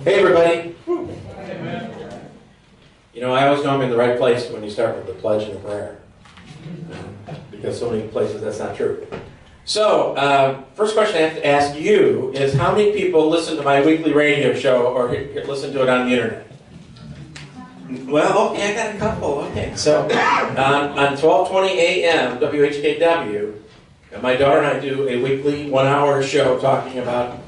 Hey everybody. You know, I always know I'm in the right place when you start with the pledge and the prayer. Because so many places that's not true. So, first question I have to ask you is how many people listen to my weekly radio show or listen to it on the internet? Well, okay, I got a couple. Okay, so on 12:20 a.m. WHKW, my daughter and I do a weekly 1-hour show talking about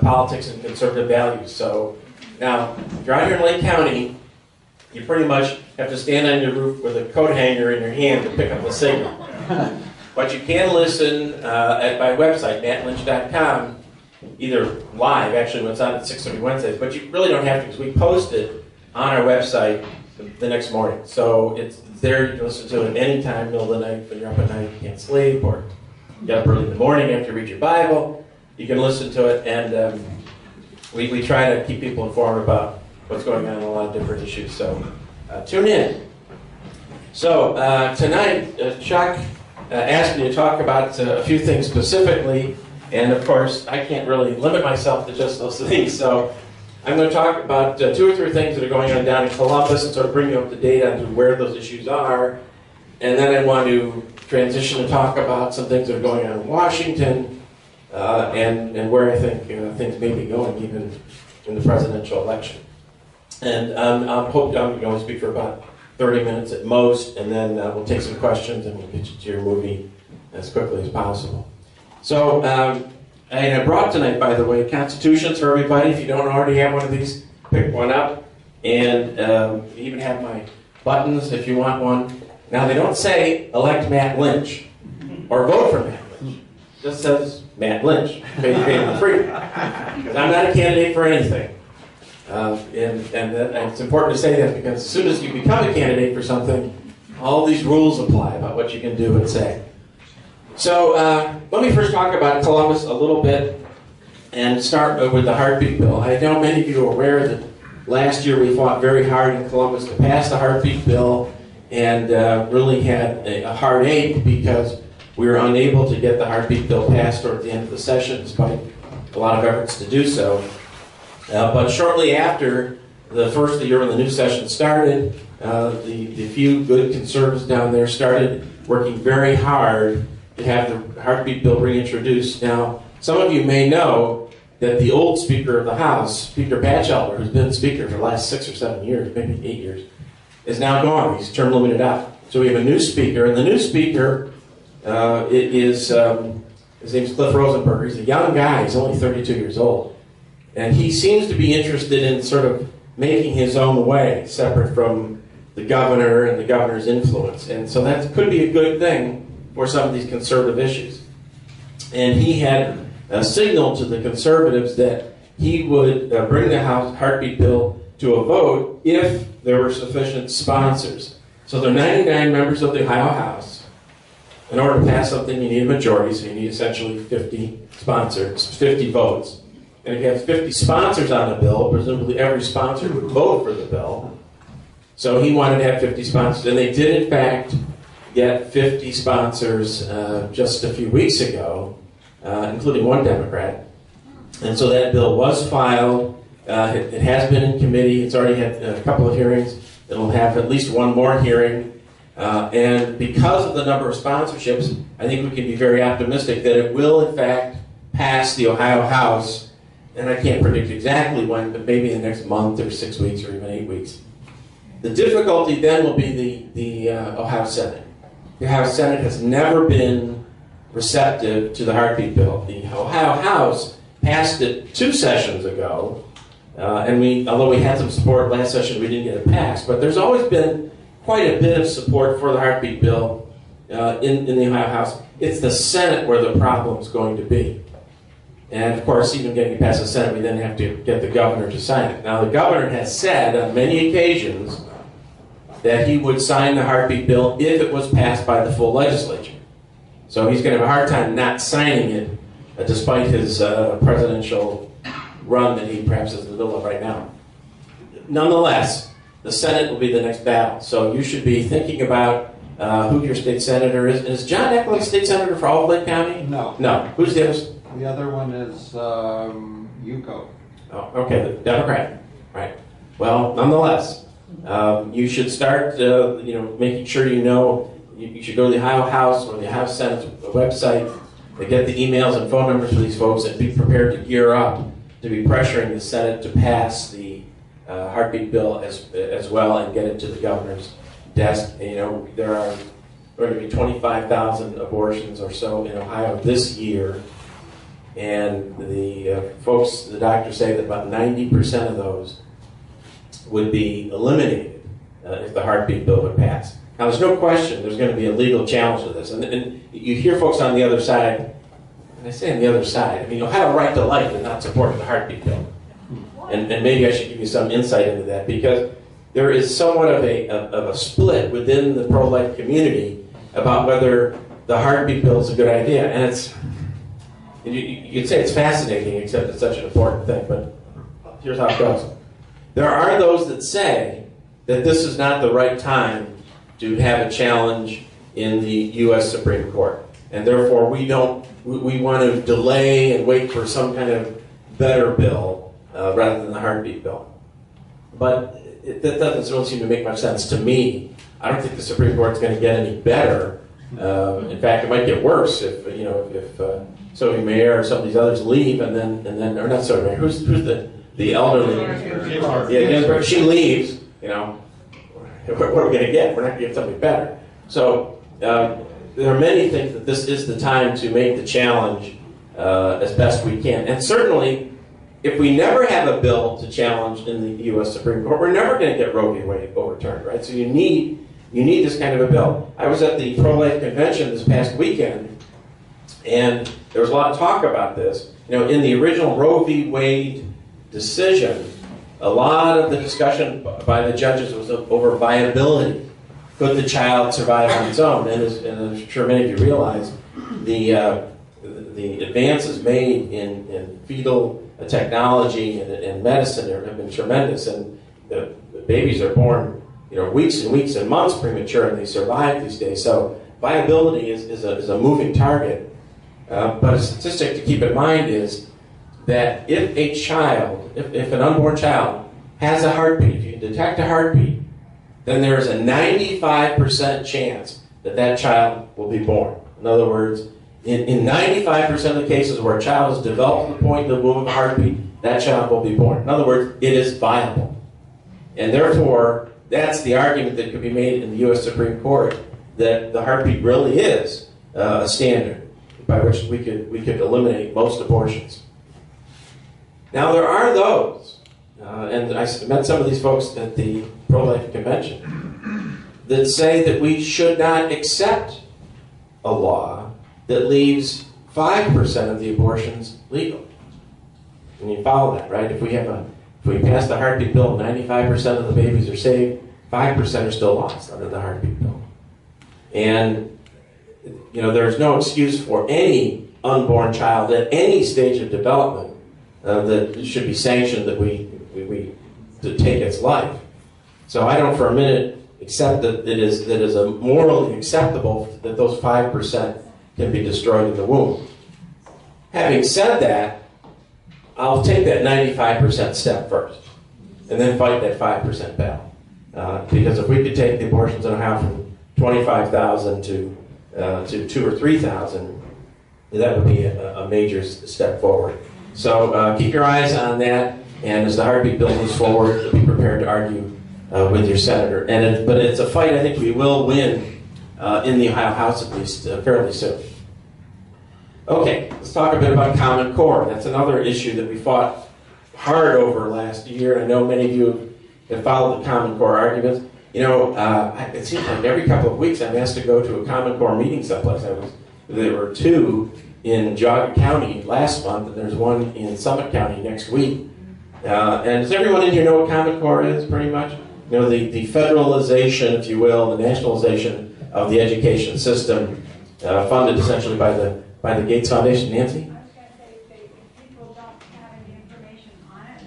politics and conservative values. So now, if you're out here in Lake County, you pretty much have to stand on your roof with a coat hanger in your hand to pick up the signal. But you can listen at my website, mattlynch.com, either live, actually when it's on at 6:30 Wednesdays, but you really don't have to because we post it on our website the next morning. So it's there, you can listen to it at any time, middle of the night, when you're up at night, you can't sleep, or you get up early in the morning after you read your Bible. You can listen to it, and we try to keep people informed about what's going on a lot of different issues. So tune in. So tonight, Chuck asked me to talk about a few things specifically, and of course, I can't really limit myself to just those things. So I'm going to talk about 2 or 3 things that are going on down in Columbus and sort of bring you up to date on where those issues are. And then I want to transition to talk about some things that are going on in Washington and where I think things may be going even in the presidential election. And I hope I'm going to speak for about 30 minutes at most, and then we'll take some questions and we'll get you to your movie as quickly as possible. So I brought tonight, by the way, constitutions for everybody. If you don't already have one of these, pick one up. And you even have my buttons if you want one. Now, they don't say elect Matt Lynch or vote for Matt Lynch. It just says Matt Lynch. Pay the freedom. Because I'm not a candidate for anything. And it's important to say that because as soon as you become a candidate for something, all these rules apply about what you can do and say. So let me first talk about Columbus a little bit and start with the heartbeat bill. I know many of you are aware that last year we fought very hard in Columbus to pass the heartbeat bill and really had a heartache because we were unable to get the heartbeat bill passed toward the end of the session despite a lot of efforts to do so. But shortly after the first of the year when the new session started, the few good conservatives down there started working very hard to have the heartbeat bill reintroduced. Now, some of you may know that the old Speaker of the House, Speaker Batchelder, who's been Speaker for the last 6 or 7 years, maybe 8 years, is now gone. He's term limited out. So we have a new Speaker, and the new Speaker his name is Cliff Rosenberger. He's a young guy. He's only 32 years old. And he seems to be interested in sort of making his own way, separate from the governor and the governor's influence. And so that could be a good thing for some of these conservative issues. And he had signaled to the conservatives that he would bring the heartbeat bill to a vote if there were sufficient sponsors. So there are 99 members of the Ohio House. In order to pass something, you need a majority, so you need essentially 50 sponsors, 50 votes. And if you have 50 sponsors on the bill, presumably every sponsor would vote for the bill. So he wanted to have 50 sponsors, and they did, in fact, get 50 sponsors just a few weeks ago, including one Democrat. And so that bill was filed. It has been in committee. It's already had a couple of hearings. It'll have at least one more hearing. And because of the number of sponsorships, I think we can be very optimistic that it will, in fact, pass the Ohio House. And I can't predict exactly when, but maybe in the next month or 6 weeks or even 8 weeks. The difficulty then will be the Ohio Senate. The Ohio Senate has never been receptive to the heartbeat bill. The Ohio House passed it 2 sessions ago, and although we had some support last session, we didn't get it passed. But there's always been quite a bit of support for the heartbeat bill in the Ohio House. It's the Senate where the problem's going to be. And of course, even getting it past the Senate, we then have to get the governor to sign it. Now, the governor has said on many occasions that he would sign the heartbeat bill if it was passed by the full legislature. So he's going to have a hard time not signing it, despite his presidential run that he perhaps is in the middle of right now. Nonetheless, the Senate will be the next battle. So you should be thinking about who your state senator is. Is John Eckler state senator for all of Lake County? No. No. Who's the other? The other one is Yuko. Oh, okay, the Democrat, right? Well, nonetheless, you should start, making sure you should go to the Ohio House or the Ohio Senate website to get the emails and phone numbers for these folks and be prepared to gear up to be pressuring the Senate to pass the heartbeat bill as well and get it to the governor's desk. And, there are going to be 25,000 abortions or so in Ohio this year, and the doctors say that about 90% of those would be eliminated if the heartbeat bill would pass. Now, there's no question there's going to be a legal challenge to this. And you hear folks on the other side, and I say on the other side, Ohio Right to Life is not supporting the heartbeat bill. And maybe I should give you some insight into that, because there is somewhat of a split within the pro-life community about whether the heartbeat bill is a good idea. And you could say it's fascinating, except it's such an important thing, but here's how it goes. There are those that say that this is not the right time to have a challenge in the U.S. Supreme Court, and therefore we want to delay and wait for some kind of better bill rather than the heartbeat bill. But that doesn't really seem to make much sense to me. I don't think the Supreme Court's going to get any better. In fact, it might get worse if Sophie Mayer or some of these others leave, and then or not Sophie Mayer. Who's the elderly? Yeah, Ginsburg. She leaves. What are we going to get? We're not going to get something better. So there are many things that this is the time to make the challenge as best we can. And certainly, if we never have a bill to challenge in the U.S. Supreme Court, we're never going to get Roe v. Wade overturned, right? So you need this kind of a bill. I was at the pro-life convention this past weekend, and there was a lot of talk about this. In the original Roe v. Wade decision, a lot of the discussion by the judges was over viability. Could the child survive on its own? And as I'm sure many of you realize, the advances made in fetal technology and medicine have been tremendous, and the babies are born, weeks and weeks and months premature, and they survive these days. So viability is a moving target. But a statistic to keep in mind is that if a child, if an unborn child has a heartbeat, if you detect a heartbeat, then there is a 95% chance that that child will be born. In other words, in 95% of the cases where a child has developed the point of the move of a heartbeat, that child will be born. In other words, it is viable. And therefore, that's the argument that could be made in the U.S. Supreme Court, that the heartbeat really is a standard by which we could eliminate most abortions. Now, there are those, and I met some of these folks at the pro-life convention, that say that we should not accept a law that leaves 5% of the abortions legal. And you follow that, right? If we pass the heartbeat bill, 95% of the babies are saved, 5% are still lost under the heartbeat bill. And there's no excuse for any unborn child at any stage of development that should be sanctioned that we to take its life. So I don't for a minute accept that it is morally acceptable that those 5% can be destroyed in the womb. Having said that, I'll take that 95% step first, and then fight that 5% battle. Because if we could take the abortions in Ohio from 25,000 to 2,000 or 3,000, that would be a major step forward. So keep your eyes on that, and as the heartbeat bill moves forward, be prepared to argue with your senator. But it's a fight I think we will win in the Ohio House, at least, fairly soon. Okay, let's talk a bit about Common Core. That's another issue that we fought hard over last year. I know many of you have followed the Common Core arguments. It seems like every couple of weeks I'm asked to go to a Common Core meeting someplace. There were 2 in Geauga County last month, and there's one in Summit County next week. And does everyone in here know what Common Core is, pretty much? The federalization, if you will, the nationalization of the education system, funded essentially by the Gates Foundation. Nancy? I was going to say, if people don't have any information on it,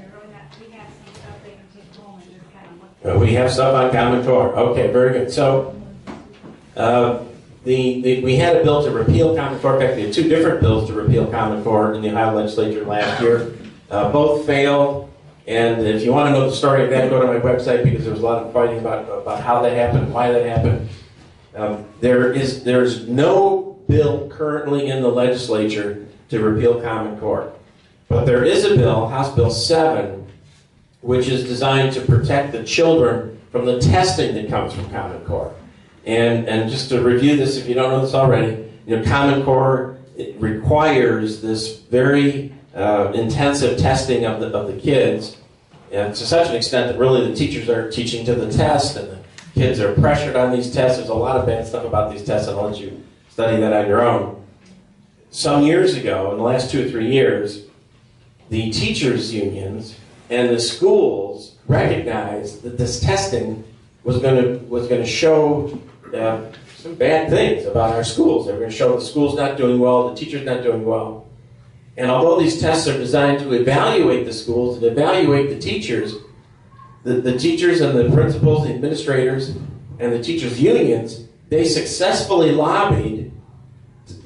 we have some stuff they can take home and just kind of look. We have stuff on Common Core. Okay, very good. So, we had a bill to repeal Common Core. In fact, we had 2 different bills to repeal Common Core in the Ohio legislature last year. Both failed, and if you want to know the story of that, go to my website because there was a lot of fighting about how that happened, why that happened. There's no bill currently in the legislature to repeal Common Core. But there is a bill, House Bill 7, which is designed to protect the children from the testing that comes from Common Core. And just to review this, if you don't know this already, Common Core requires this very intensive testing of the kids, and to such an extent that really the teachers are teaching to the test, and the kids are pressured on these tests. There's a lot of bad stuff about these tests, and I'll let you study that on your own. Some years ago, in the last 2 or 3 years, the teachers' unions and the schools recognized that this testing was going to show some bad things about our schools. They were going to show the schools not doing well, the teachers not doing well. And although these tests are designed to evaluate the schools and evaluate the teachers and the principals, the administrators, and the teachers' unions, they successfully lobbied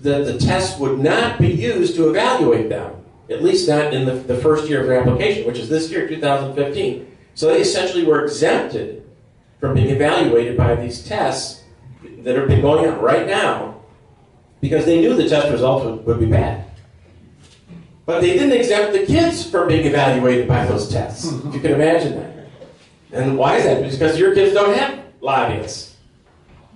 that the tests would not be used to evaluate them, at least not in the first year of their application, which is this year, 2015. So they essentially were exempted from being evaluated by these tests that have been going on right now because they knew the test results would be bad. But they didn't exempt the kids from being evaluated by those tests, if you can imagine that. And why is that? Because your kids don't have lobbyists.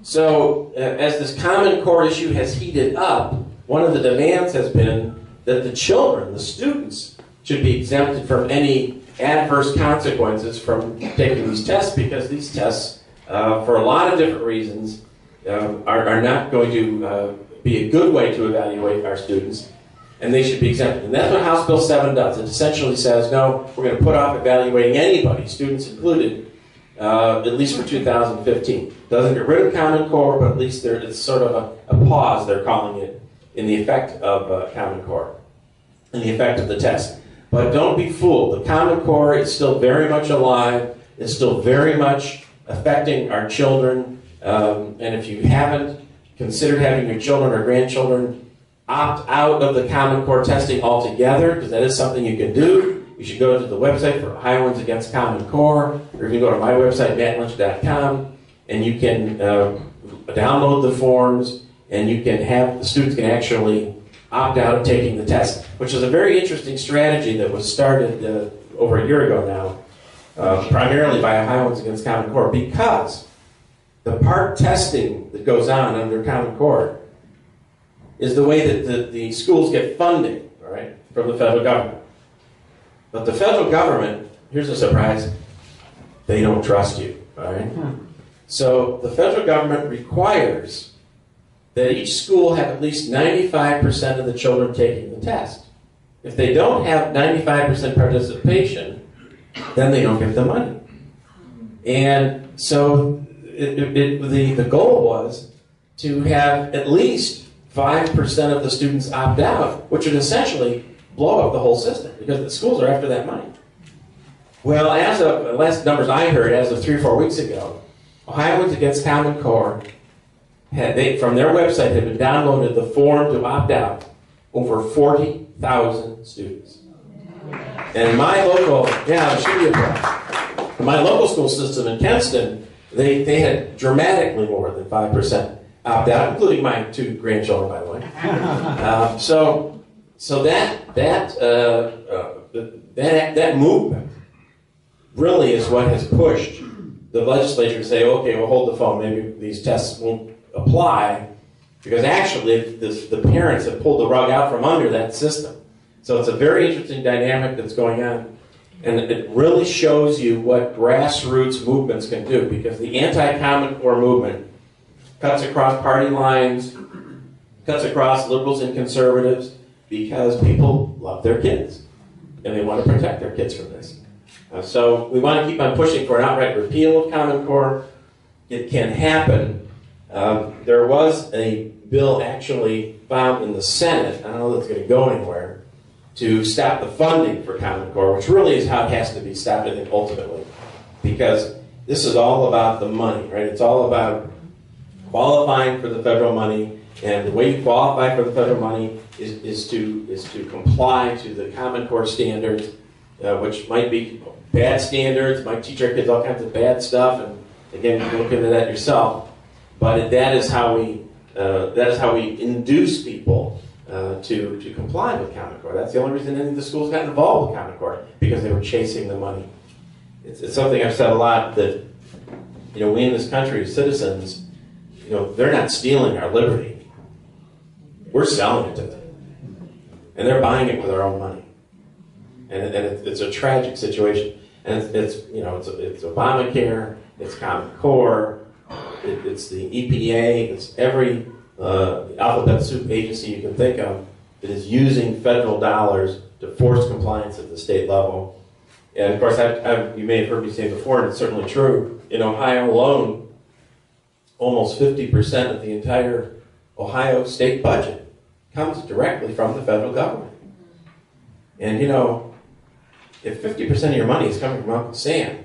So as this Common Core issue has heated up, one of the demands has been that the children, the students, should be exempted from any adverse consequences from taking these tests, because these tests, for a lot of different reasons, are not going to be a good way to evaluate our students, and they should be exempted. And that's what House Bill 7 does. It essentially says, no, we're going to put off evaluating anybody, students included, at least for 2015. Doesn't get rid of Common Core, but at least it's sort of a pause, they're calling it, in the effect of Common Core, in the effect of the test. But don't be fooled. The Common Core is still very much alive. It's still very much affecting our children. And if you haven't considered having your children or grandchildren opt out of the Common Core testing altogether, because that is something you can do, you should go to the website for Ohioans Against Common Core, or you can go to my website, mattlynch.com, and you can download the forms, and you can have, the students can actually opt out of taking the test, which is a very interesting strategy that was started over a year ago now, primarily by Ohioans Against Common Core, because the part testing that goes on under Common Core is the way that the schools get funding, all right, from the federal government. But the federal government, here's a surprise, they don't trust you, all right? So the federal government requires that each school have at least 95% of the children taking the test. If they don't have 95% participation, then they don't get the money. And so the goal was to have at least 5% of the students opt out, which would essentially blow up the whole system, because the schools are after that money. Well, as of the last numbers I heard, as of 3 or 4 weeks ago, Ohioans Against Common Core, from their website, had been downloaded the form to opt out over 40,000 students. And my local, my local school system in Kenston, they had dramatically more than 5% opt out, including my 2 grandchildren, by the way. So that movement really is what has pushed the legislature to say, okay, we'll hold the phone. Maybe these tests won't apply, because actually the parents have pulled the rug out from under that system. So it's a very interesting dynamic that's going on, and it really shows you what grassroots movements can do, because the anti-Common Core movement cuts across party lines, cuts across liberals and conservatives, because people love their kids, and they want to protect their kids from this. So we want to keep on pushing for an outright repeal of Common Core. It can happen. There was a bill actually found in the Senate, I don't know if it's going to go anywhere, to stop the funding for Common Core, which really is how it has to be stopped, I think, ultimately. Because this is all about the money, right? It's all about qualifying for the federal money And the way you qualify for the federal money is to comply to the Common Core standards, which might be bad standards, might teach our kids all kinds of bad stuff, and again, you can look into that yourself. But that is how we induce people to comply with Common Core. That's the only reason any of the schools got involved with Common Core, because they were chasing the money. It's something I've said a lot, that we in this country as citizens, they're not stealing our liberty. We're selling it to them, and they're buying it with our own money. And it's a tragic situation. And it's Obamacare, it's Common Core, it's the EPA, it's every alphabet soup agency you can think of that is using federal dollars to force compliance at the state level. And of course, you may have heard me say before, and it's certainly true, in Ohio alone, almost 50% of the entire Ohio state budget comes directly from the federal government. And if 50% of your money is coming from Uncle Sam,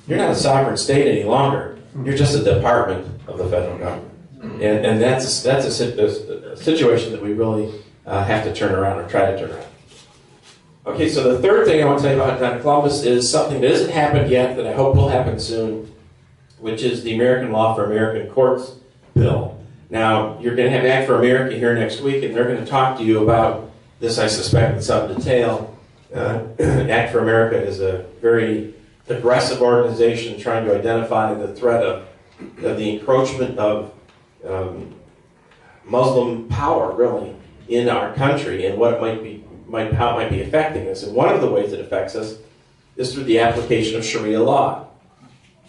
you're not a sovereign state any longer. You're just a department of the federal government. And that's a situation that we really have to turn around, or try to turn around. Okay, so the third thing I want to tell you about Dr. Columbus is something that hasn't happened yet that I hope will happen soon, which is the American Law for American Courts bill. Now, you're going to have Act for America here next week, and they're going to talk to you about this, I suspect, in some detail. Act for America is a very aggressive organization trying to identify the threat of the encroachment of Muslim power, really, in our country, and what it how it might be affecting us. And one of the ways it affects us is through the application of Sharia law.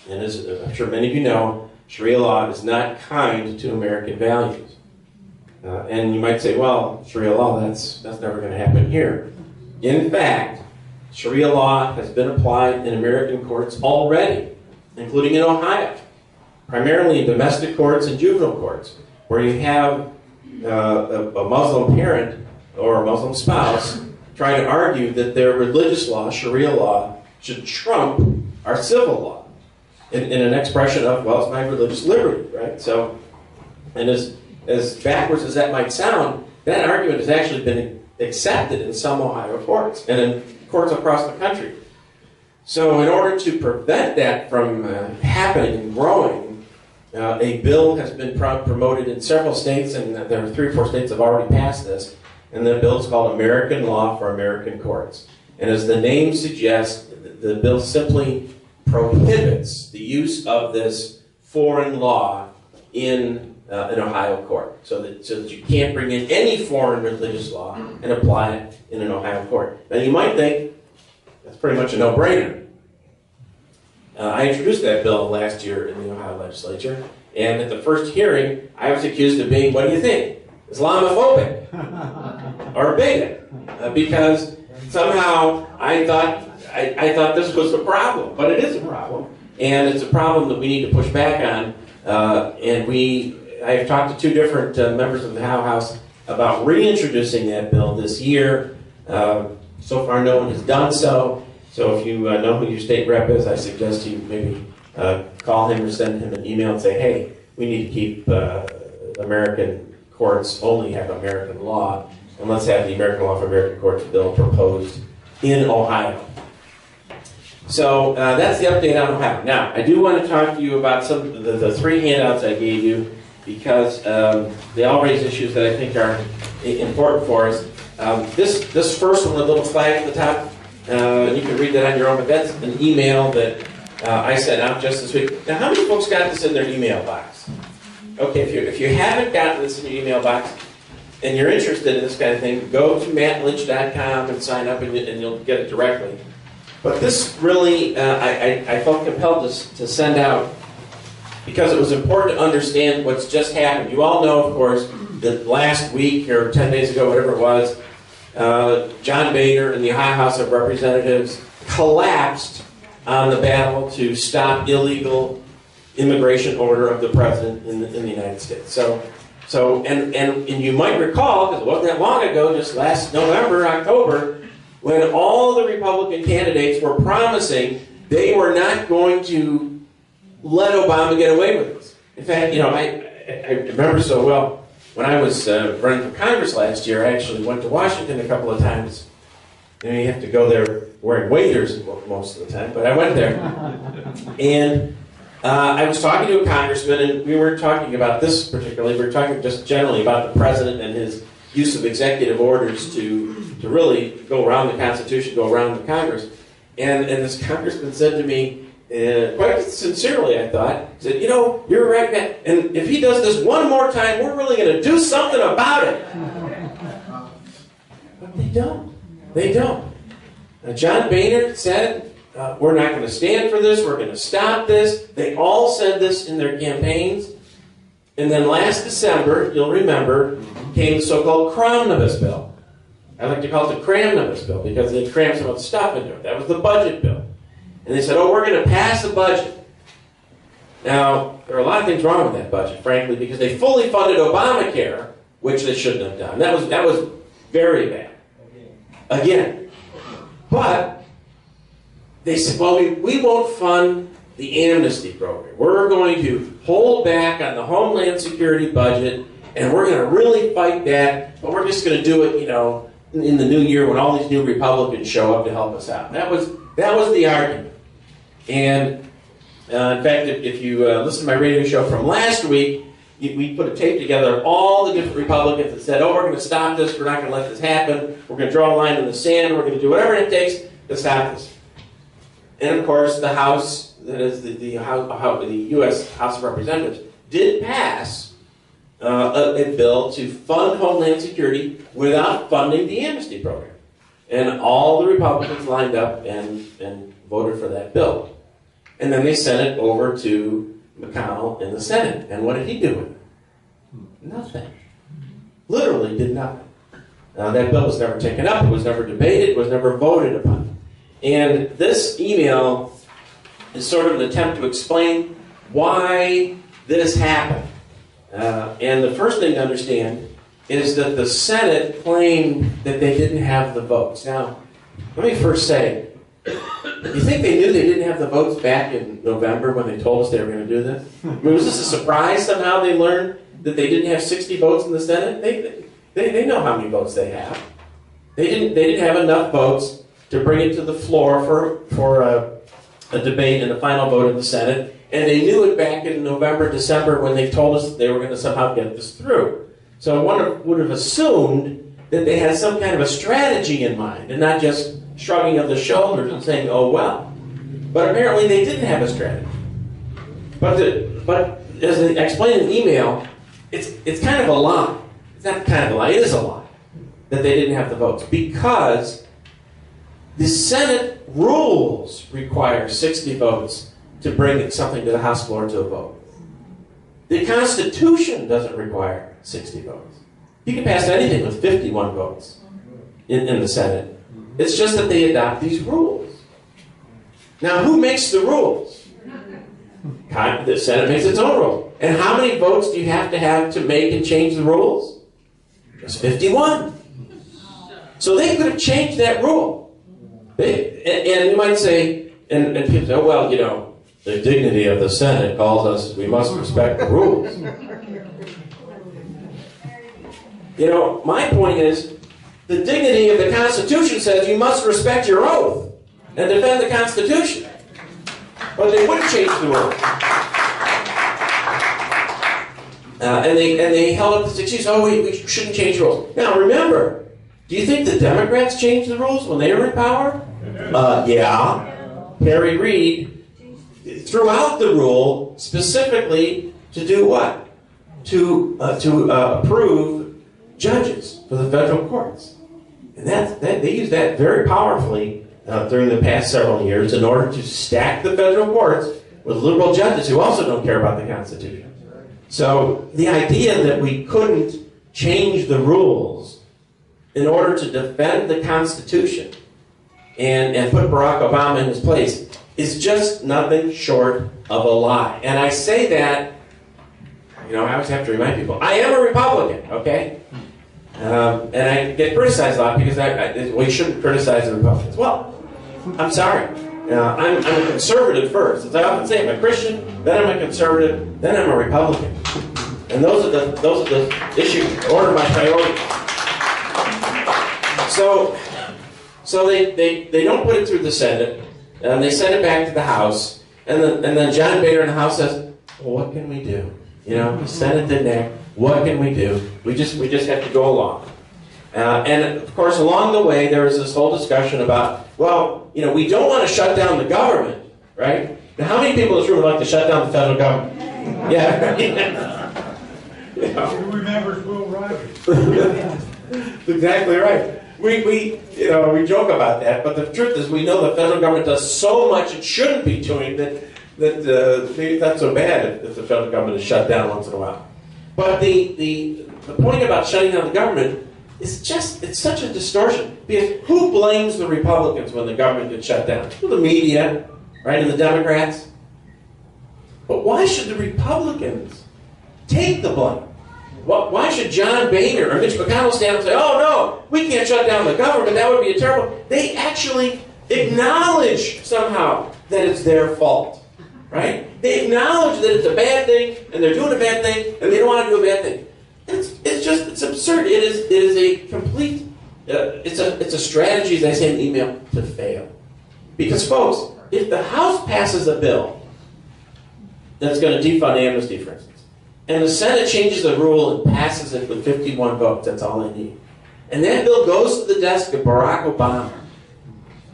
And as I'm sure many of you know, Sharia law is not kind to American values. And you might say, well, Sharia law, that's never going to happen here. In fact, Sharia law has been applied in American courts already, including in Ohio, primarily in domestic courts and juvenile courts, where you have a Muslim parent or a Muslim spouse trying to argue that their religious law, Sharia law, should trump our civil law in an expression of, well, it's my religious liberty, right? So, and as backwards as that might sound, that argument has actually been accepted in some Ohio courts and in courts across the country. So in order to prevent that from happening and growing, a bill has been promoted in several states, and there are 3 or 4 states that have already passed this, and the bill is called American Law for American Courts. And as the name suggests, the bill simply prohibits the use of this foreign law in an Ohio court, so that you can't bring in any foreign religious law and apply it in an Ohio court. Now you might think, that's pretty much a no-brainer. I introduced that bill last year in the Ohio legislature, and at the first hearing, I was accused of being, what do you think, Islamophobic or bigot, because somehow I thought this was a problem, but it is a problem, and it's a problem that we need to push back on. I have talked to 2 different members of the Ohio House about reintroducing that bill this year. So far, no one has done so. So if you know who your state rep is, I suggest you maybe call him or send him an email and say, hey, we need to keep American courts only have American law, and let's have the American Law for American Courts bill proposed in Ohio. So that's the update on Ohio. Now, I do want to talk to you about some of the 3 handouts I gave you, because they all raise issues that I think are important for us. This first one, the little flag at the top, you can read that on your own, but that's an email that I sent out just this week. Now, how many folks got this in their email box? Okay, if you haven't gotten this in your email box and you're interested in this kind of thing, go to mattlynch.com and sign up, and you'll get it directly. But this really, I felt compelled to send out, because it was important to understand what's just happened. You all know, of course, that last week or 10 days ago, whatever it was, John Boehner and the Ohio House of Representatives collapsed on the battle to stop illegal immigration order of the president in the United States. And you might recall, because it wasn't that long ago, just last November, October, when all the Republican candidates were promising they were not going to let Obama get away with this. In fact, I remember so well when I was running for Congress last year, I actually went to Washington a couple of times. You know, you have to go there wearing waders most of the time, but I went there. And I was talking to a congressman, and we weren't talking about this particularly. We were talking just generally about the president and his use of executive orders to really go around the Constitution, go around the Congress. And this congressman said to me, quite sincerely, I thought, he said, you know, you're right, Matt, and if he does this one more time, we're really going to do something about it. But they don't. They don't. John Boehner said, we're not going to stand for this, we're going to stop this. They all said this in their campaigns. And then last December, you'll remember, came the so-called Cromnibus bill. I like to call it the Cramnibus bill because they crammed some of the stuff into it. That was the budget bill. And they said, oh, we're going to pass a budget. Now, there are a lot of things wrong with that budget, frankly, because they fully funded Obamacare, which they shouldn't have done. That was very bad. Again. But they said, well, we won't fund the amnesty program. We're going to hold back on the Homeland Security budget, and we're going to really fight that, but we're just going to do it, you know, in the new year when all these new Republicans show up to help us out. That was the argument. And in fact, if you listen to my radio show from last week, we put a tape together of all the different Republicans that said, oh, we're going to stop this, we're not going to let this happen, we're going to draw a line in the sand, we're going to do whatever it takes to stop this. And of course, the House, that is the U.S. House of Representatives, did pass a bill to fund Homeland Security without funding the amnesty program. And all the Republicans lined up and voted for that bill. And then they sent it over to McConnell in the Senate. And what did he do with it? Nothing. Literally did nothing. That bill was never taken up, it was never debated, it was never voted upon. And this email is sort of an attempt to explain why this happened. And the first thing to understand is that the Senate claimed that they didn't have the votes. Now, let me first say, you think they knew they didn't have the votes back in November when they told us they were going to do this? I mean, was this a surprise somehow they learned that they didn't have 60 votes in the Senate? They know how many votes they have. They didn't have enough votes to bring it to the floor for a debate and a final vote in the Senate. And they knew it back in November, December when they told us they were going to somehow get this through. So one would have assumed that they had some kind of a strategy in mind and not just shrugging of the shoulders and saying, oh, well. But apparently they didn't have a strategy. But as I explained in the email, it's kind of a lie. It's not kind of a lie, it is a lie that they didn't have the votes because the Senate rules require 60 votes to bring something to the House floor to a vote. The Constitution doesn't require 60 votes. You can pass anything with 51 votes in the Senate. It's just that they adopt these rules. Now, who makes the rules? The Senate makes its own rules. And how many votes do you have to make and change the rules? Just 51. So they could have changed that rule. And you might say, and people say, oh, well, you know, the dignity of the Senate calls us, we must respect the rules. You know, my point is, the dignity of the Constitution says you must respect your oath and defend the Constitution. But they wouldn't change the rules. And they held up this excuse, oh, we shouldn't change the rules. Now, remember, do you think the Democrats changed the rules when they were in power? Yeah. Harry Reid threw out the rule specifically to do what? To approve judges for the federal courts. And they used that very powerfully during the past several years in order to stack the federal courts with liberal judges who also don't care about the Constitution. So the idea that we couldn't change the rules in order to defend the Constitution and put Barack Obama in his place is just nothing short of a lie. And I say that, you know, I always have to remind people, I am a Republican, okay? And I get criticized a lot because we shouldn't criticize the Republicans. Well, I'm sorry. I'm a conservative first. As I often say, I'm a Christian, then I'm a conservative, then I'm a Republican. And those are the issues, order my priorities. So they don't put it through the Senate, and they send it back to the House, and then John Boehner in the House says, well, what can we do? You know, the Senate didn't act. What can we do? We just have to go along. And of course, along the way, there was this whole discussion about, well, you know, we don't want to shut down the government, right? Now, how many people in this room would like to shut down the federal government? Yeah. You know. Who remembers Will Rogers? Exactly right. We joke about that, but the truth is, we know the federal government does so much it shouldn't be doing that maybe it's not so bad if the federal government is shut down once in a while. But the point about shutting down the government is it's such a distortion. Because who blames the Republicans when the government gets shut down? Well, the media, right, and the Democrats. But why should the Republicans take the blame? Why should John Boehner or Mitch McConnell stand up and say, oh no, we can't shut down the government, that would be a terrible... They actually acknowledge somehow that it's their fault, right? They acknowledge that it's a bad thing, and they're doing a bad thing, and they don't want to do a bad thing. It's absurd. It is a complete, it's a strategy, as I say in the email, to fail. Because folks, if the House passes a bill that's going to defund amnesty, for instance, and the Senate changes the rule and passes it with 51 votes, that's all they need. And that bill goes to the desk of Barack Obama,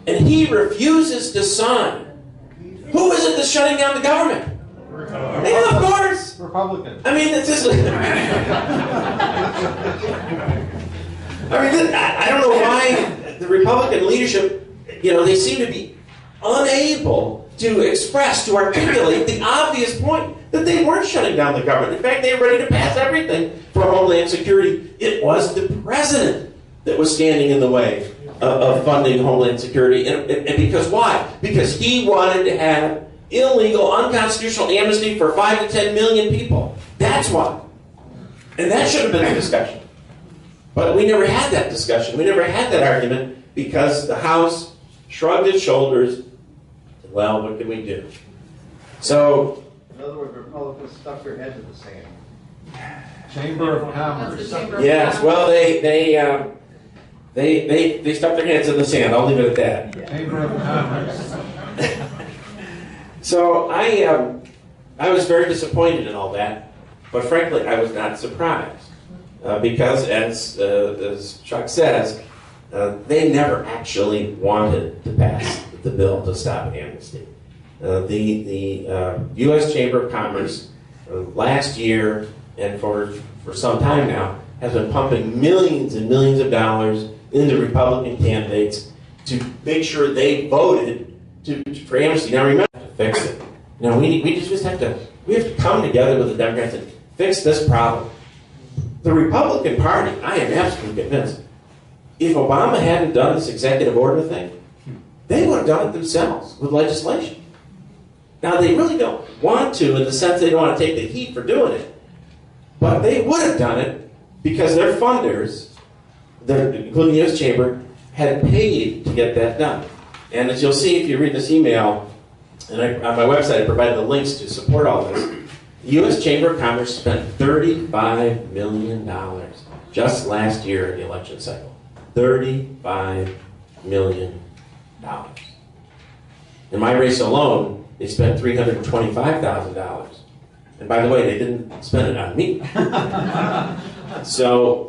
and he refuses to sign. Who is it that's shutting down the government? Yeah, of course. Republican. I mean, it's just... I don't know why the Republican leadership, they seem to be unable to express, to articulate the obvious point that they weren't shutting down the government. In fact, they were ready to pass everything for Homeland Security. It was the president that was standing in the way of funding Homeland Security. And because why? Because he wanted to have illegal, unconstitutional amnesty for 5 to 10 million people. That's why. And that should have been the discussion. But we never had that discussion. We never had that argument because the House shrugged its shoulders. Well, what can we do? So, in other words, Republicans stuck their heads in the sand. Chamber of Commerce. yes, well, they stuck their heads in the sand. I'll leave it at that. Chamber of Commerce. So I was very disappointed in all that, but frankly, I was not surprised because, as Chuck says, they never actually wanted to pass the bill to stop amnesty. The U.S. Chamber of Commerce last year and for some time now has been pumping millions and millions of dollars into Republican candidates to make sure they voted for amnesty. Now remember, to fix it. Now we just have to come together with the Democrats and fix this problem. The Republican Party, I am absolutely convinced, if Obama hadn't done this executive order thing, they would have done it themselves with legislation. Now they really don't want to, in the sense they don't want to take the heat for doing it, but they would have done it because their funders, including the U.S. Chamber, had paid to get that done. And as you'll see if you read this email, and on my website I provided the links to support all this, the U.S. Chamber of Commerce spent $35 million just last year in the election cycle. $35 million. In my race alone, they spent $325,000. And by the way, they didn't spend it on me. So,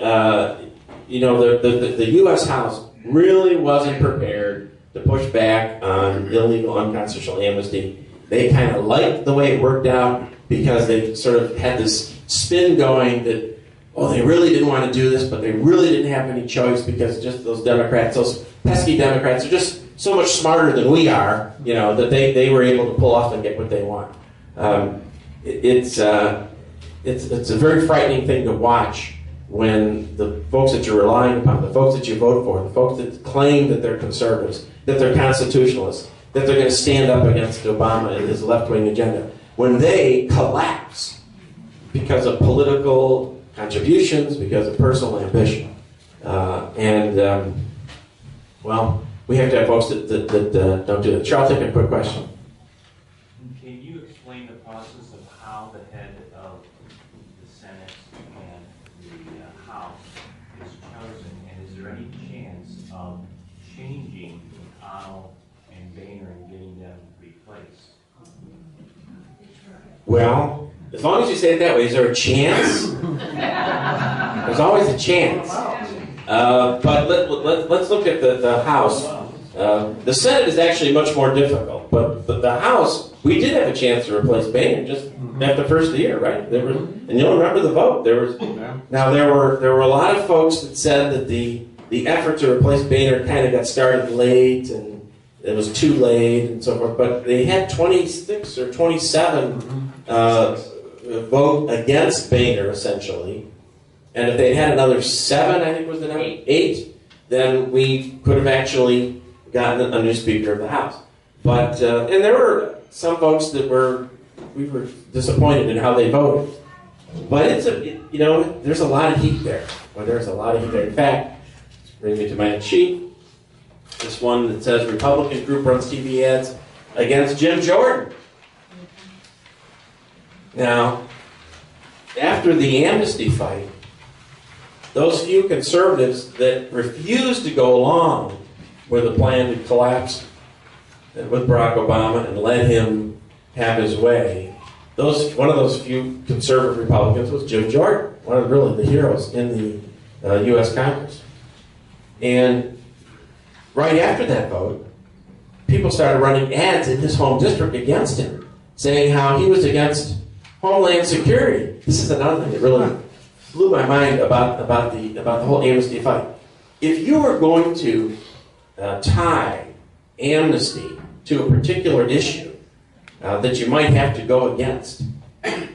the U.S. House really wasn't prepared to push back on illegal, unconstitutional amnesty. They kind of liked the way it worked out because they sort of had this spin going that, they really didn't want to do this, but they really didn't have any choice because just those Democrats, those pesky Democrats, are just so much smarter than we are, that they were able to pull off and get what they want. It's a very frightening thing to watch when the folks that you're relying upon, the folks that you vote for, the folks that claim that they're conservatives, that they're constitutionalists, that they're going to stand up against Obama and his left-wing agenda, when they collapse because of political contributions, because of personal ambition. We have to have folks that don't do that. Charles, take a quick question. Can you explain the process of how the head of the Senate and the House is chosen, and is there any chance of changing McConnell and Boehner and getting them replaced? Well, as long as you say it that way, is there a chance? There's always a chance. But let's look at the House. The Senate is actually much more difficult, but the House, we did have a chance to replace Boehner just after the first of the year, right? There was, and you'll remember the vote. There were a lot of folks that said that the effort to replace Boehner kind of got started late and it was too late and so forth. But they had 26 or 27 vote against Boehner essentially, and if they had another 7, I think was the number, 8, then we could have actually gotten a new Speaker of the House. But and there were some folks that we were disappointed in how they voted. But there's a lot of heat there. Well, there's a lot of heat there. In fact, this brings me to my sheet. This one that says Republican group runs TV ads against Jim Jordan. Now, after the amnesty fight, those few conservatives that refused to go along with the plan to collapse with Barack Obama and let him have his way, one of those few conservative Republicans was Jim Jordan, one of really the heroes in the U.S. Congress. And right after that vote, people started running ads in his home district against him, saying how he was against Homeland Security. This is another thing that really blew my mind about the whole amnesty fight. If you were going to tie amnesty to a particular issue that you might have to go against,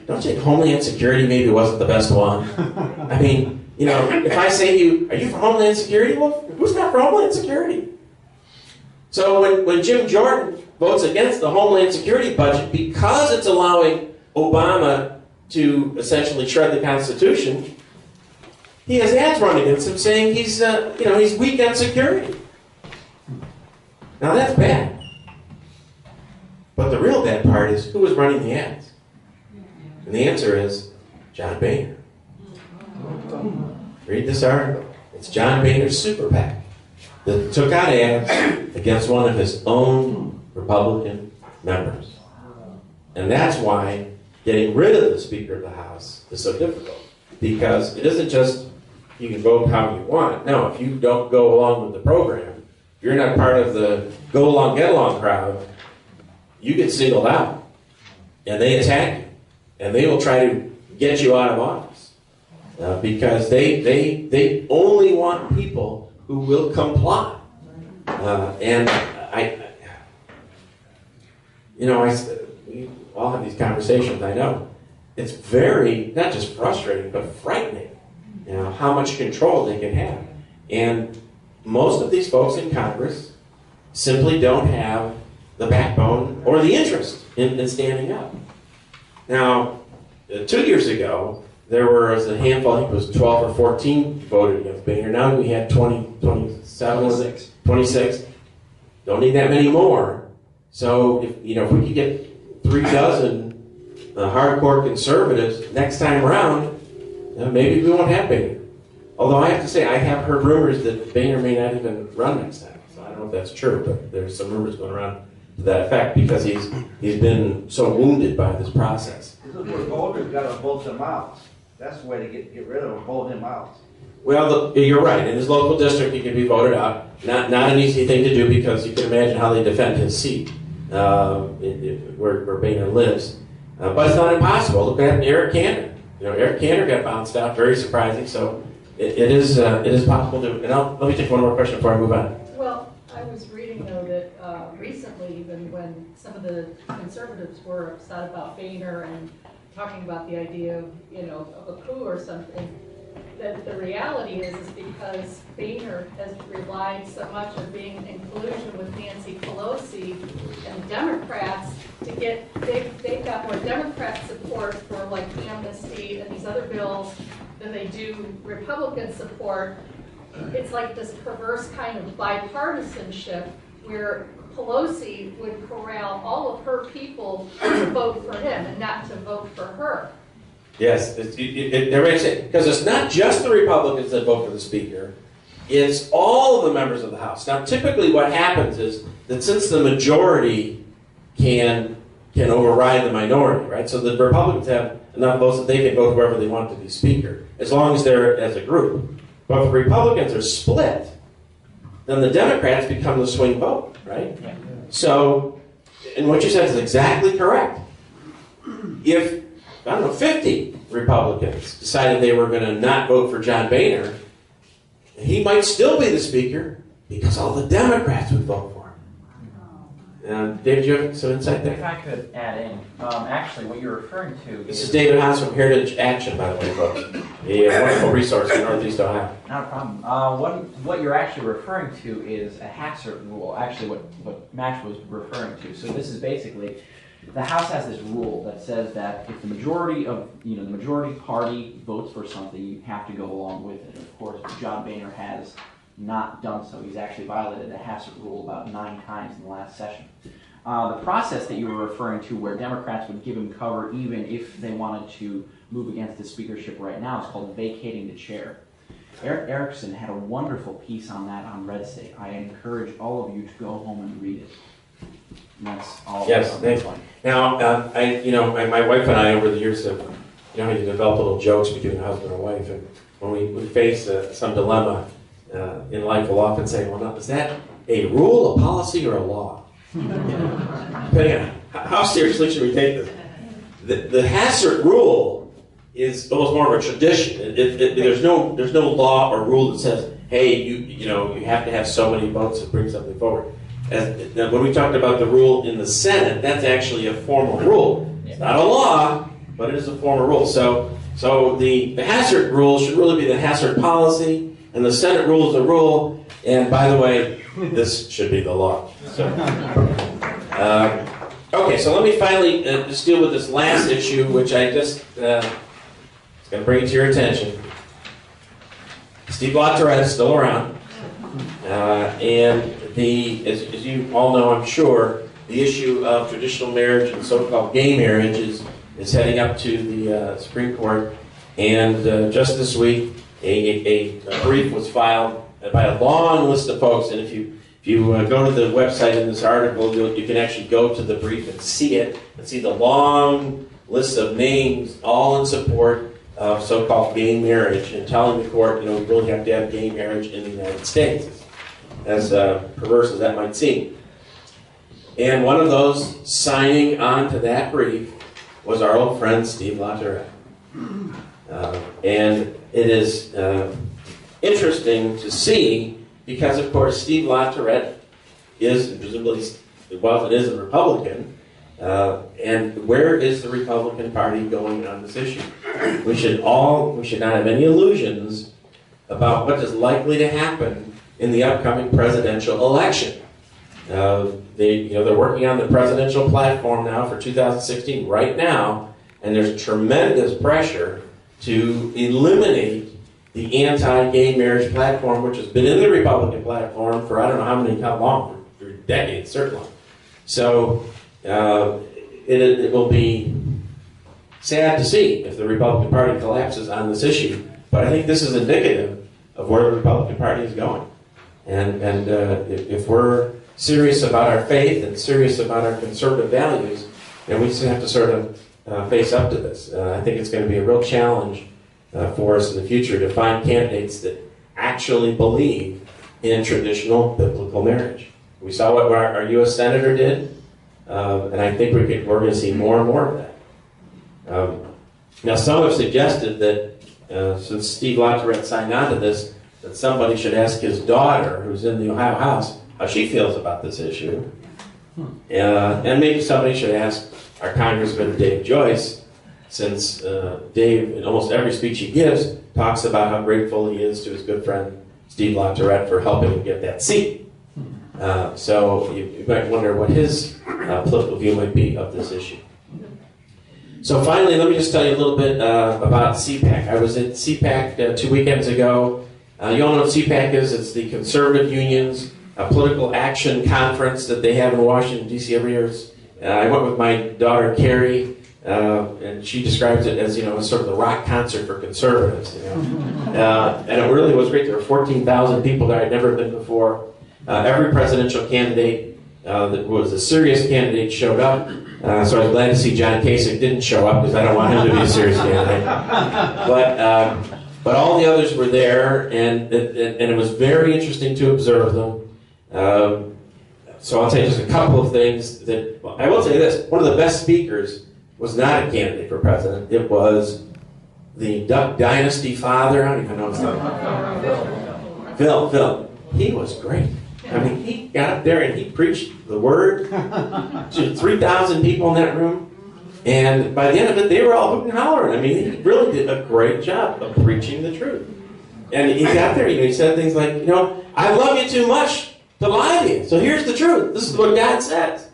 don't you think Homeland Security maybe wasn't the best one? I mean, if I say to you, are you for Homeland Security? Well, who's not for Homeland Security? So when Jim Jordan votes against the Homeland Security budget because it's allowing Obama to essentially shred the Constitution, he has ads run against him saying he's weak on security. Now that's bad. But the real bad part is who was running the ads? And the answer is John Boehner. Read this article. It's John Boehner's super PAC that took out ads against one of his own Republican members. And that's why getting rid of the Speaker of the House is so difficult. Because it isn't just you can vote how you want. No, if you don't go along with the program, if you're not part of the go along, get along crowd, you get singled out. And they attack you. And they will try to get you out of office. Because they only want people who will comply. And we all have these conversations, I know. It's very, not just frustrating, but frightening, how much control they can have. And most of these folks in Congress simply don't have the backbone or the interest in standing up. Now, 2 years ago, there was a handful, I think it was 12 or 14 voted against Boehner. Now we had 27, 26. Don't need that many more. So, if we could get 3 dozen hardcore conservatives next time around, maybe we won't have Boehner. Although I have to say, I have heard rumors that Boehner may not even run next time. So I don't know if that's true, but there's some rumors going around to that effect because he's been so wounded by this process. This is where voters got to vote them out. That's the way to get rid of him, vote him out. Well, you're right. In his local district, he can be voted out. Not an easy thing to do because you can imagine how they defend his seat where Boehner lives. But it's not impossible. Look at Eric Cantor. Eric Cantor got bounced out. Very surprising. So it is possible to. And let me take one more question before I move on. Well, I was reading though that recently, even when some of the conservatives were upset about Boehner and talking about the idea of a coup or something, that the reality is because Boehner has relied so much on being in collusion with Nancy Pelosi and Democrats to get, they've got more Democrat support for like amnesty and these other bills than they do Republican support. It's like this perverse kind of bipartisanship where Pelosi would corral all of her people to vote for him and not to vote for her. Yes, because it's not just the Republicans that vote for the Speaker, it's all of the members of the House. Now, typically what happens is that since the majority can override the minority, right? So the Republicans have enough votes that they can vote whoever they want to be Speaker, as long as they're as a group. But if the Republicans are split, then the Democrats become the swing vote, right? Yeah. So, and what you said is exactly correct. If, 50 Republicans decided they were going to not vote for John Boehner, he might still be the Speaker because all the Democrats would vote for him. David, you have some insight If there? I could add in, actually, what you're referring to This is David Haas from Heritage Action, by the way, folks. A wonderful resource in Northeast Ohio. Not a problem. What you're actually referring to is a Hassert rule. Actually, what Max was referring to. So this is basically, the House has this rule that says that if the majority party votes for something, you have to go along with it. Of course, John Boehner has not done so. He's actually violated the Hassert rule about 9 times in the last session. The process that you were referring to, where Democrats would give him cover even if they wanted to move against the speakership right now, is called vacating the chair. Eric Erickson had a wonderful piece on that on Red State. I encourage all of you to go home and read it. And that's all. Yes, thanks. Now, my wife and I over the years have, you develop little jokes between husband and wife, and when we face some dilemma in life, we'll often say, well, now, is that a rule, a policy, or a law? Depending on how seriously should we take this? The Hassert rule is almost more of a tradition. There's no law or rule that says, hey, you have to have so many votes to bring something forward. Now, when we talked about the rule in the Senate, that's actually a formal rule. It's not a law, but it is a formal rule. So the Hassert rule should really be the Hassert policy, and the Senate rule is the rule. And by the way, this should be the law. So, okay, so let me finally just deal with this last issue, which I just going to bring to your attention. Steve LaTourette is still around, and as you all know, I'm sure, the issue of traditional marriage and so-called gay marriage is heading up to the Supreme Court. And just this week, a brief was filed by a long list of folks. And if you go to the website in this article, you can actually go to the brief and see it, and see the long list of names, all in support of so-called gay marriage, and telling the court, we really have to have gay marriage in the United States, as perverse as that might seem. And one of those signing on to that brief was our old friend Steve LaTourette. And it is interesting to see, because of course Steve LaTourette is, presumably is a Republican, and where is the Republican Party going on this issue? We should not have any illusions about what is likely to happen in the upcoming presidential election. They're working on the presidential platform now for 2016 right now, and there's tremendous pressure to eliminate the anti-gay marriage platform, which has been in the Republican platform for I don't know how long, for decades certainly. So it will be sad to see if the Republican Party collapses on this issue, but I think this is indicative of where the Republican Party is going. And if we're serious about our faith and serious about our conservative values, then we just have to sort of face up to this. I think it's going to be a real challenge for us in the future to find candidates that actually believe in traditional biblical marriage. We saw what our U.S. Senator did, and I think we're going to see more and more of that. Now, some have suggested that since Steve LaTourette signed on to this, that somebody should ask his daughter, who's in the Ohio House, how she feels about this issue. And maybe somebody should ask our Congressman Dave Joyce, since Dave, in almost every speech he gives, talks about how grateful he is to his good friend Steve LaTourette for helping him get that seat. So you might wonder what his political view might be of this issue. So finally, let me just tell you a little bit about CPAC. I was at CPAC 2 weekends ago. You all know what CPAC is. It's the Conservative Union's political action conference that they have in Washington, D.C. every year. I went with my daughter, Carrie, and she describes it as, sort of the rock concert for conservatives, and it really was great. There were 14,000 people there. I'd never been before. Every presidential candidate that was a serious candidate showed up. So I was glad to see John Kasich didn't show up because I don't want him to be a serious candidate. But all the others were there, and it was very interesting to observe them. So I'll tell you just a couple of things that, I will say this, one of the best speakers was not a candidate for president. It was the Duck Dynasty father, I don't even know his name. Phil. He was great. I mean, he got up there and he preached the word to 3,000 people in that room. And by the end of it, they were all hooting and hollering. I mean, he really did a great job of preaching the truth. And he got there, he said things like, I love you too much to lie to you. So here's the truth. This is what God says.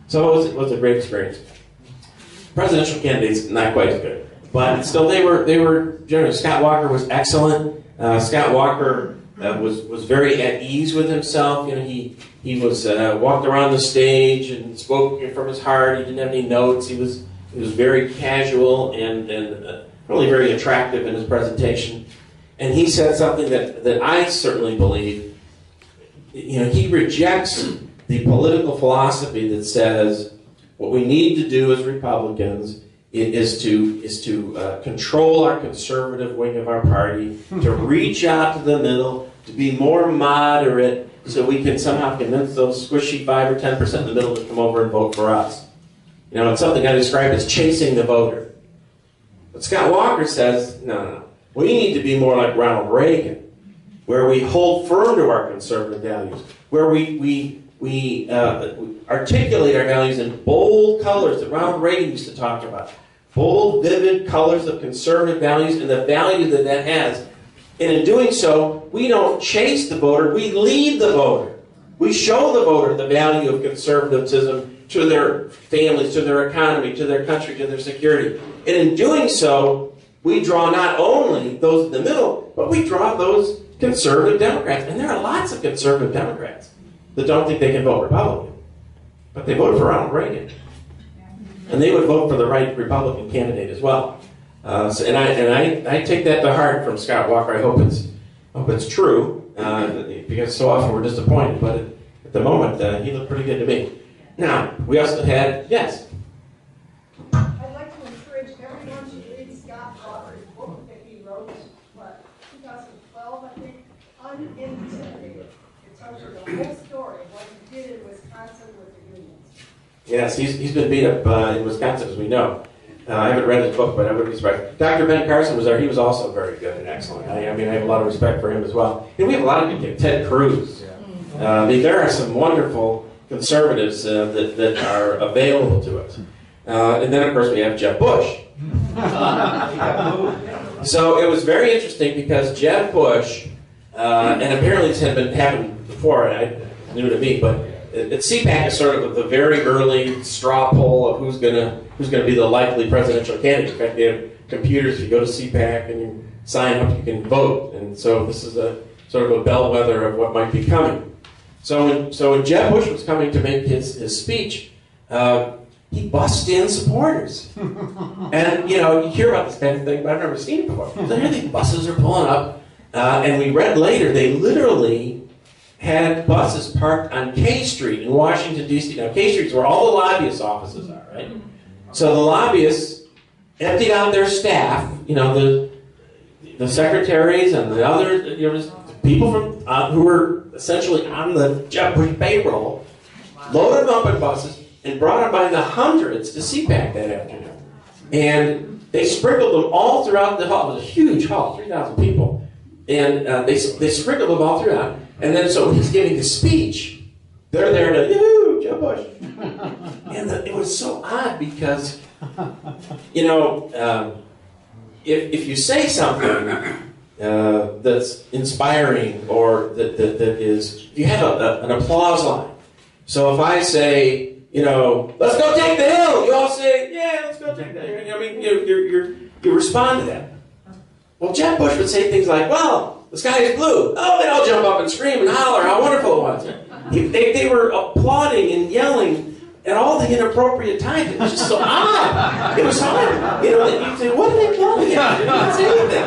So it was a great experience. Presidential candidates, not quite as good. But still, they were generally, Scott Walker was excellent. Scott Walker was very at ease with himself. He was walked around the stage and spoke from his heart. He didn't have any notes. He was very casual and really very attractive in his presentation. And he said something that I certainly believe. He rejects the political philosophy that says what we need to do as Republicans is to control our conservative wing of our party, to reach out to the middle, to be more moderate, so we can somehow convince those squishy 5 or 10% in the middle to come over and vote for us. It's something I describe as chasing the voter. But Scott Walker says, no. We need to be more like Ronald Reagan, where we hold firm to our conservative values, where we articulate our values in bold colors that Ronald Reagan used to talk about. Bold, vivid colors of conservative values and the value that has. And in doing so, we don't chase the voter, we lead the voter. We show the voter the value of conservatism to their families, to their economy, to their country, to their security. And in doing so, we draw not only those in the middle, but we draw those conservative Democrats. And there are lots of conservative Democrats that don't think they can vote Republican. But they voted for Ronald Reagan. And they would vote for the right Republican candidate as well. I take that to heart from Scott Walker. I hope it's true, because so often we're disappointed. But at the moment, he looked pretty good to me. Now, we also had, yes? I'd like to encourage everyone to read Scott Walker's book that he wrote, 2012, I think, Unintimidated. It tells you the whole story of what he did in Wisconsin with the unions. Yes, he's been beat up in Wisconsin, as we know. I haven't read his book, but I would be surprised. Dr. Ben Carson was there. He was also very good and excellent. I have a lot of respect for him as well. And we have a lot of good kids. Ted Cruz. There are some wonderful conservatives that are available to us. And then, of course, we have Jeb Bush. So it was very interesting because Jeb Bush, and apparently this had happened before, and it's new to me, but CPAC is sort of the very early straw poll of who's gonna be the likely presidential candidate. In fact, they have computers. If you go to CPAC and you sign up, you can vote. And so this is a sort of a bellwether of what might be coming. So when Jeb Bush was coming to make his speech, he bussed in supporters. And you hear about this kind of thing, but I've never seen it before. So here the buses are pulling up, and we read later they literally had buses parked on K Street in Washington, D.C. Now, K Street is where all the lobbyist offices are, right? So the lobbyists emptied out their staff, the secretaries and the other, just people from who were essentially on the Jeb Bush payroll, loaded them up in buses and brought them by the hundreds to CPAC that afternoon. And they sprinkled them all throughout the hall. It was a huge hall, 3,000 people. And they sprinkled them all throughout. And then so he's giving the speech. They're there to, yoo-hoo, Jeb Bush. And it was so odd because, if you say something that's inspiring or that is, you have an applause line. So if I say, let's go take the hill, you all say, yeah, let's go take the hill. You respond to that. Well, Jeb Bush would say things like, well, the sky is blue. Oh, they'd all jump up and scream and holler how wonderful it was. They were applauding and yelling at all the inappropriate times. It was just so odd. It was hard. You know, you say, what are they yelling at? They didn't say anything.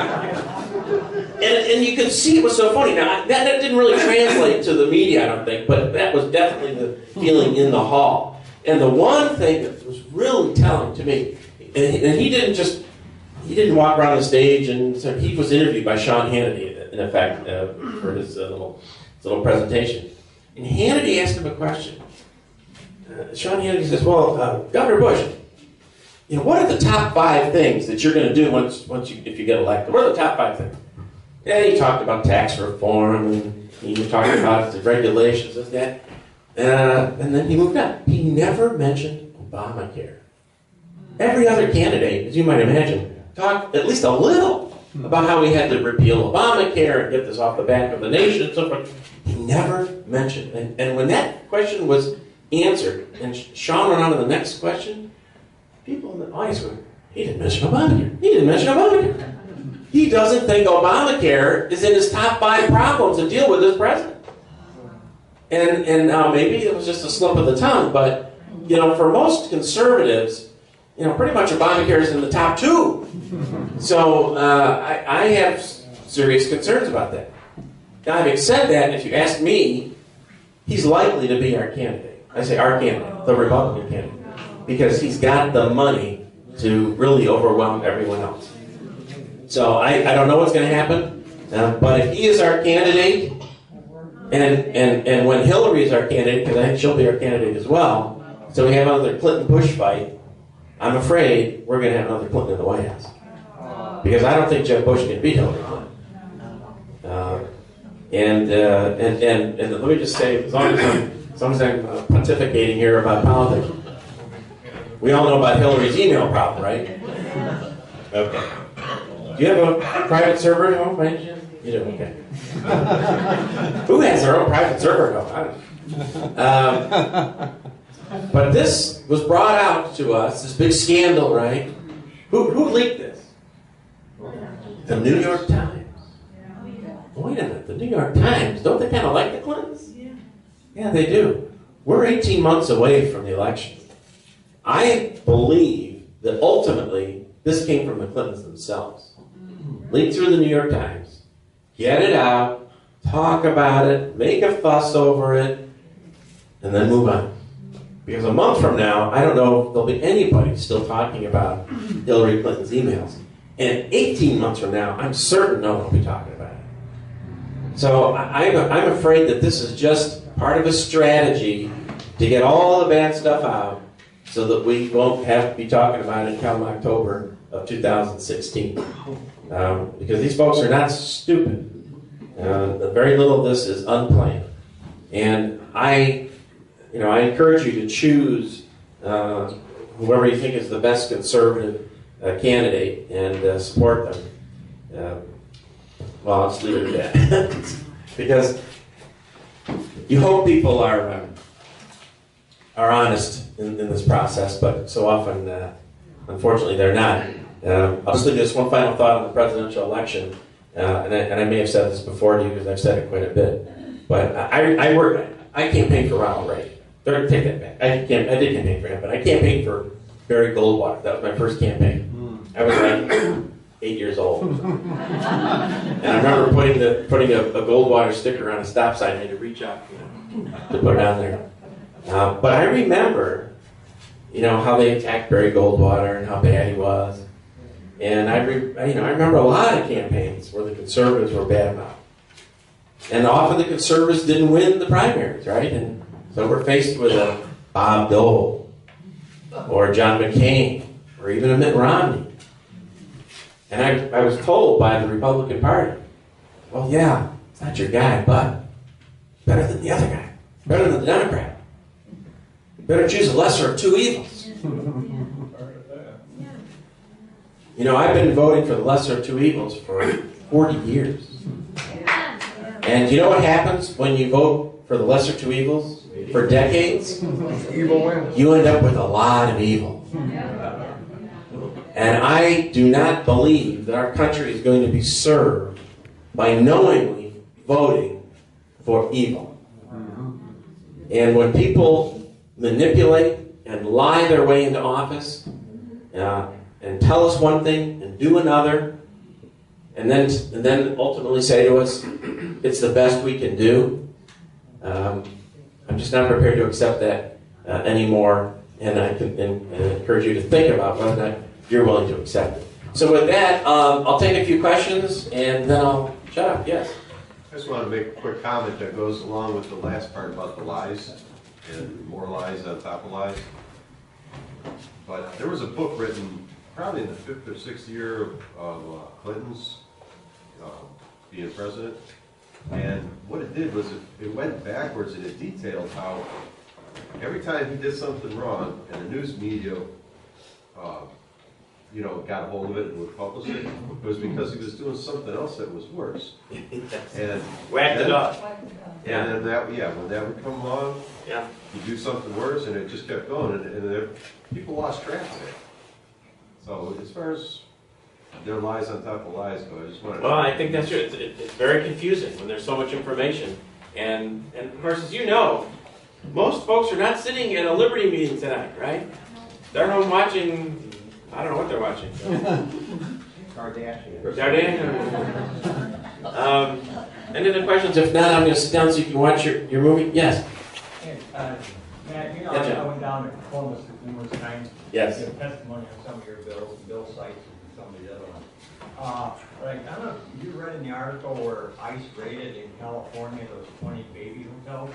And you could see it was so funny. Now, that didn't really translate to the media, I don't think, but that was definitely the feeling in the hall. And the one thing that was really telling to me, and he didn't walk around the stage, and so he was interviewed by Sean Hannity, in effect, for his little presentation. And Hannity asked him a question. Sean Hannity says, well, Governor Bush, you know, what are the top 5 things that you're going to do if you get elected? What are the top 5 things? Yeah, he talked about tax reform, and he talked about the regulations, this, that. And then he moved on. He never mentioned Obamacare. Every other candidate, as you might imagine, talked at least a little about how we had to repeal Obamacare and get this off the back of the nation and so forth. He never mentioned. And when that question was answered, and Sean went on to the next question, people in the audience went, he didn't mention Obamacare. He didn't mention Obamacare. He doesn't think Obamacare is in his top 5 problems to deal with as president. And maybe it was just a slip of the tongue, but, you know, for most conservatives, you know, pretty much Obamacare is in the top 2. So I have serious concerns about that. Now, having said that, if you ask me, he's likely to be our candidate. I say our candidate, the Republican candidate, because he's got the money to really overwhelm everyone else. So I don't know what's going to happen, but if he is our candidate, and when Hillary is our candidate, because I think she'll be our candidate as well, so we have another Clinton-Bush fight, I'm afraid we're going to have another Clinton in the White House. Because I don't think Jeb Bush can beat Hillary Clinton. And let me just say, as long as I'm pontificating here about politics, we all know about Hillary's email problem, right? Okay. Do you have a private server at home, by any chance? You do, okay. Who has their own private server at home? I don't know. But this was brought out to us, this big scandal, right? Who leaked this? The New York Times. Wait a minute, the New York Times, don't they kind of like the Clintons? Yeah, they do. We're 18 months away from the election. I believe that ultimately this came from the Clintons themselves. Leak through the New York Times, get it out, talk about it, make a fuss over it, and then move on. Because a month from now, I don't know if there'll be anybody still talking about Hillary Clinton's emails. And 18 months from now, I'm certain no one will be talking about it. So I'm afraid that this is just part of a strategy to get all the bad stuff out so that we won't have to be talking about it come October of 2016. Because these folks are not stupid. Very little of this is unplanned. And I encourage you to choose whoever you think is the best conservative candidate and support them. Well, I'll just leave it at that. Because you hope people are honest in this process, but so often, unfortunately, they're not. I'll just leave this one final thought on the presidential election, and I may have said this before to you because I've said it quite a bit. But I campaigned for Ronald Reagan. Take that back. I did campaign for him, but I campaigned for Barry Goldwater. That was my first campaign. I was like 8 years old. And I remember putting a Goldwater sticker on a stop sign. I had to reach out to put it on there. But I remember, how they attacked Barry Goldwater and how bad he was. And I remember a lot of campaigns where the conservatives were bad about it. And often the conservatives didn't win the primaries, right? And so we're faced with a Bob Dole, or John McCain, or even a Mitt Romney. And I was told by the Republican Party, well, yeah, it's not your guy, but better than the other guy, better than the Democrat. You better choose the lesser of two evils. I've been voting for the lesser of two evils for 40 years. And you know what happens when you vote for the lesser of two evils for decades? Evil wins. You end up with a lot of evil. And I do not believe that our country is going to be served by knowingly voting for evil. And when people manipulate and lie their way into office and tell us one thing and do another, and then ultimately say to us, it's the best we can do. I'm just not prepared to accept that anymore, and I encourage you to think about whether or not you're willing to accept it. So with that, I'll take a few questions, and then I'll shut up. Yes? I just want to make a quick comment that goes along with the last part about the lies and more lies on top of lies. But there was a book written probably in the 5th or 6th year of Clinton's being president. And what it did was it went backwards and it detailed how every time he did something wrong and the news media got a hold of it and would publish it, it was because he was doing something else that was worse. And Whacked it up. Yeah. And then when that would come along, Yeah. you do something worse, and it just kept going, and people lost track of it. So as far as their lies on top of lies go, I just wanted to... Well, I think that's true. It's very confusing when there's so much information. And of course, as you know, most folks are not sitting at a Liberty meeting tonight, right? They're home watching, I don't know what they're watching. Kardashian. Any other questions? If not, I'm going to sit down so you can watch your movie. Yes? Matt, you know, Yeah, John. I went down to Columbus numerous times. Yes. Give testimony on some of your bills, bill sites, and some of the other ones. Like, I don't know, you read in the article where ICE raided in California those 20 baby hotels?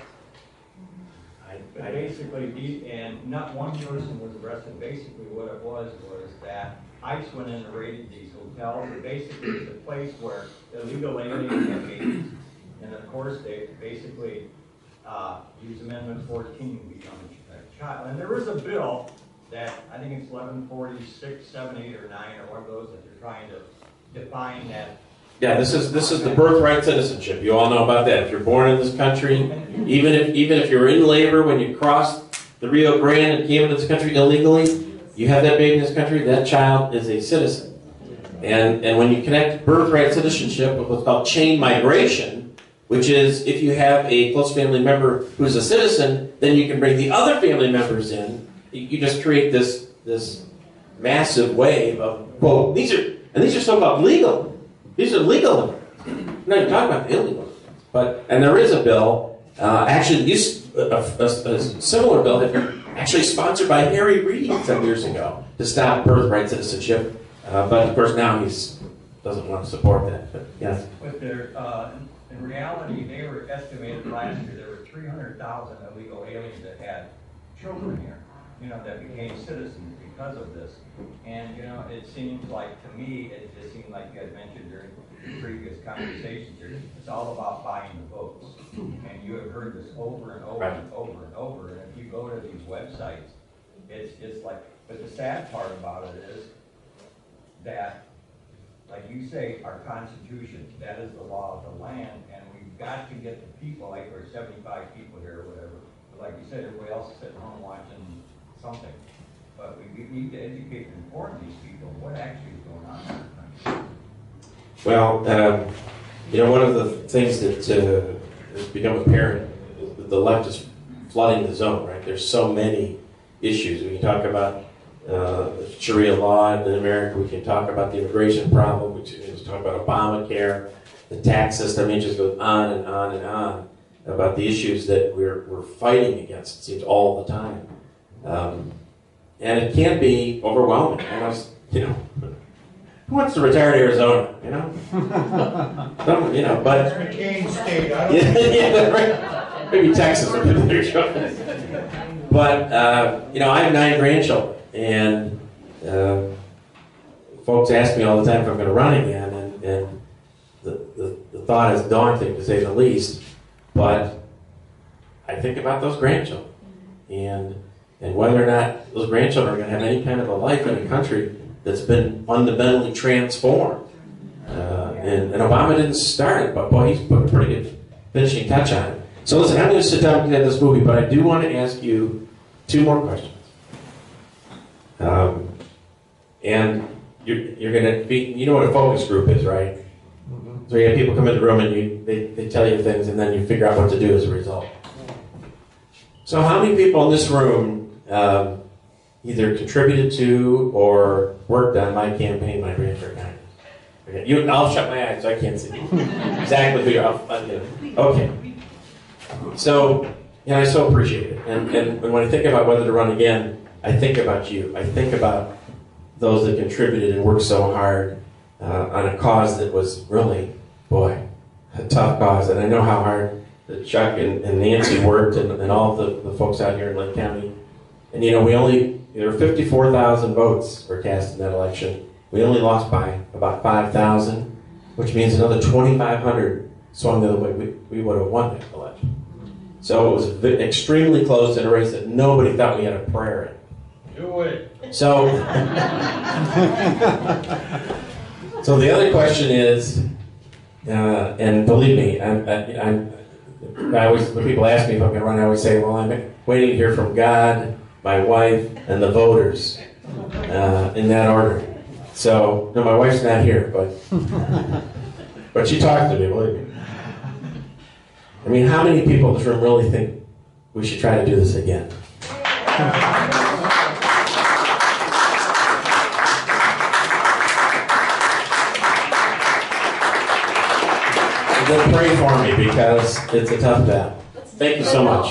But basically, and not one person was arrested. Basically, what it was that ICE went in and raided these hotels. And basically, it's a place where illegal aliens have babies. And of course, they basically use Amendment 14 to become a child. And there is a bill that I think it's 1146, 7, 8, or 9, or one of those that they're trying to define that. Yeah, this is the birthright citizenship. You all know about that. If you're born in this country, even if you're in labor when you crossed the Rio Grande and came into this country illegally, you have that baby in this country, that child is a citizen. And when you connect birthright citizenship with what's called chain migration, which is if you have a close family member who's a citizen, then you can bring the other family members in. You just create this massive wave of, quote, these are so-called legal. These are legal immigrants. No, you're talking about the illegal immigrants. And there is a bill, actually, a similar bill had been actually sponsored by Harry Reid some years ago to stop birthright citizenship. But of course now he doesn't want to support that. But yes. But in reality, they were estimated last year there were 300,000 illegal aliens that had children here, that became citizens because of this. And, it seems like, to me, it just seemed like you had mentioned during previous conversations here, it's all about buying the votes. And you have heard this over and over and over and over. And if you go to these websites, it's like, but the sad part about it is that, like you say, our Constitution, that is the law of the land, and we've got to get the people, like we're 75 people here or whatever, but like you said, everybody else is sitting home watching something. But we need to educate and inform these people what actually is going on in our country. Well, one of the things that has become apparent, the left is flooding the zone, right? There's so many issues. We can talk about Sharia law in America. We can talk about the immigration problem. We can talk about Obamacare, the tax system. It just goes on and on and on about the issues that we're fighting against. It seems all the time. And it can be overwhelming. Who wants to retire to Arizona? But McCain State. I don't right. Maybe Texas would be their choice. But I have 9 grandchildren, and folks ask me all the time if I'm going to run again, and the thought is daunting to say the least. But I think about those grandchildren, and whether or not those grandchildren are going to have any kind of a life in a country that's been fundamentally transformed. And Obama didn't start it, but boy, he's put a pretty good finishing touch on it. So listen, I'm going to sit down and get this movie, but I do want to ask you 2 more questions. And you're going to be, you know what a focus group is, right? Mm-hmm. So you have people come in the room and they tell you things, and then you figure out what to do as a result. So how many people in this room either contributed to or worked on my campaign, my Bradford County. Okay, I'll shut my eyes so I can't see exactly who you're. Okay. So, I so appreciate it. And when I think about whether to run again, I think about you. I think about those that contributed and worked so hard on a cause that was really, boy, a tough cause. And I know how hard that Chuck and Nancy worked and all the folks out here in Lake County. And there were 54,000 votes were cast in that election. We only lost by about 5,000, which means another 2,500 swung the other way. We would have won that election. So it was extremely close in a race that nobody thought we had a prayer in. Do it. So, so the other question is, and believe me, when people ask me if I'm going to run, I always say, well, I'm waiting to hear from God, my wife, and the voters, in that order. So, no, my wife's not here, but she talked to me, believe me. I mean, how many people in this room really think we should try to do this again? Then pray for me because it's a tough battle. Thank you so much.